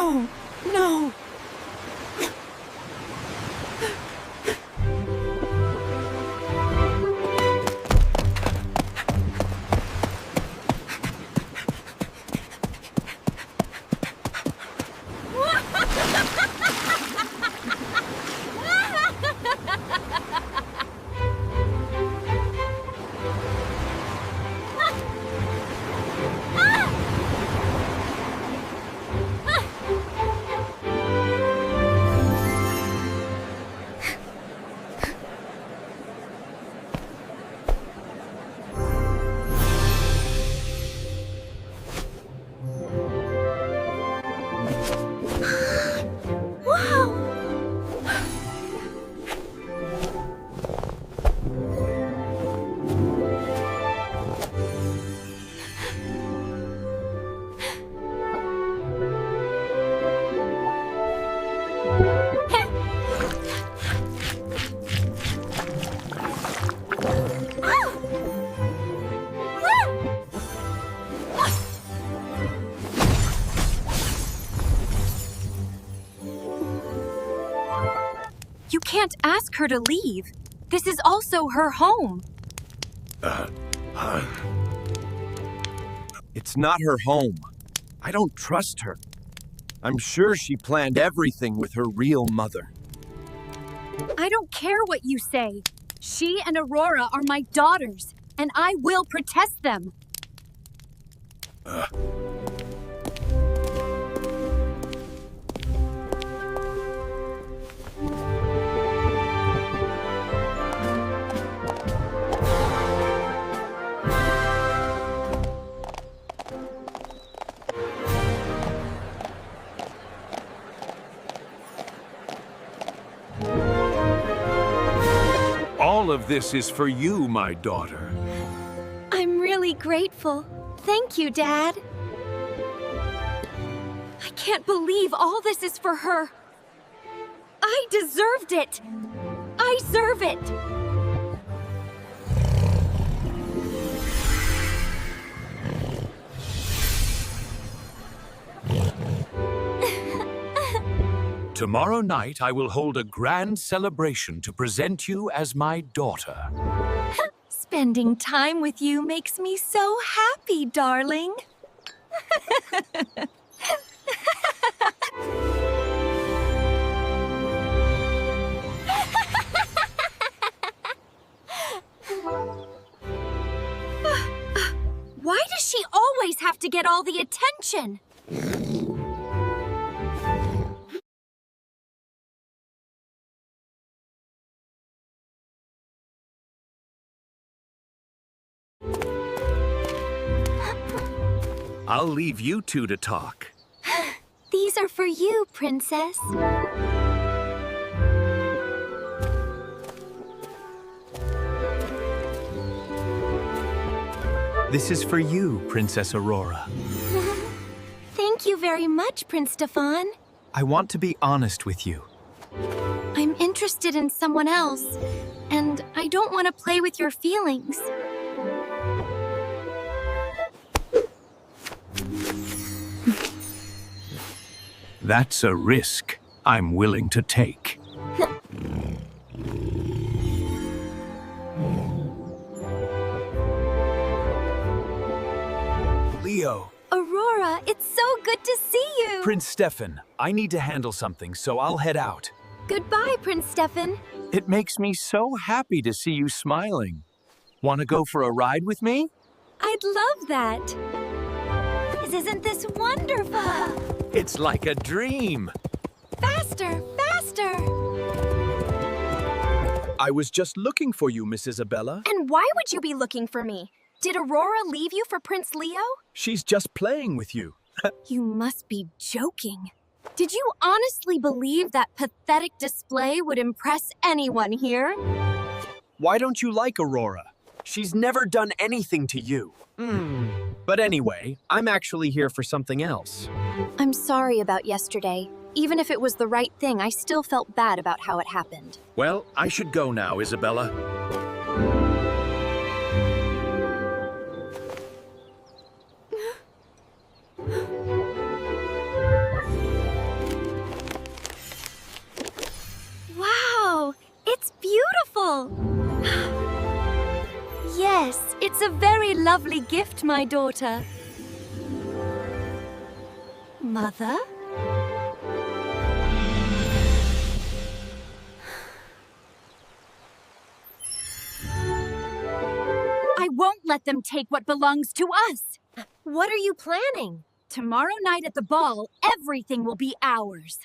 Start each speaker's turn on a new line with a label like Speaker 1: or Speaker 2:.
Speaker 1: Oh, no!
Speaker 2: You can't ask her to leave. This is also her home.
Speaker 3: It's not her home. I don't trust her. I'm sure she planned everything with her real mother.
Speaker 2: I don't care what you say. She and Aurora are my daughters, and I will protest them.
Speaker 3: All of this is for you, my daughter.
Speaker 2: I'm really grateful. Thank you, Dad. I can't believe all this is for her. I deserved it. I deserve it.
Speaker 4: Tomorrow night, I will hold a grand celebration to present you as my daughter.
Speaker 2: Spending time with you makes me so happy, darling. Why does she always have to get all the attention?
Speaker 4: I'll leave you two to talk.
Speaker 2: These are for you, Princess.
Speaker 5: This is for you, Princess Aurora.
Speaker 2: Thank you very much, Prince Stefan.
Speaker 5: I want to be honest with you.
Speaker 2: I'm interested in someone else, and I don't want to play with your feelings.
Speaker 4: That's a risk I'm willing to take.
Speaker 5: Leo.
Speaker 2: Aurora, it's so good to see you!
Speaker 5: Prince Stefan, I need to handle something, so I'll head out.
Speaker 2: Goodbye, Prince Stefan.
Speaker 3: It makes me so happy to see you smiling. Want to go for a ride with me?
Speaker 2: I'd love that. Isn't this wonderful?
Speaker 3: It's like a dream.
Speaker 2: Faster, faster!
Speaker 5: I was just looking for you, Miss Isabella.
Speaker 2: And why would you be looking for me? Did Aurora leave you for Prince Leo?
Speaker 5: She's just playing with you.
Speaker 2: You must be joking. Did you honestly believe that pathetic display would impress anyone here?
Speaker 5: Why don't you like Aurora? She's never done anything to you. But anyway, I'm actually here for something else.
Speaker 2: I'm sorry about yesterday. Even if it was the right thing, I still felt bad about how it happened.
Speaker 4: Well, I should go now, Isabella.
Speaker 2: ball. Yes, it's a very lovely gift, my daughter. Mother?
Speaker 1: I won't let them take what belongs to us.
Speaker 2: What are you planning?
Speaker 1: Tomorrow night at the ball, everything will be ours.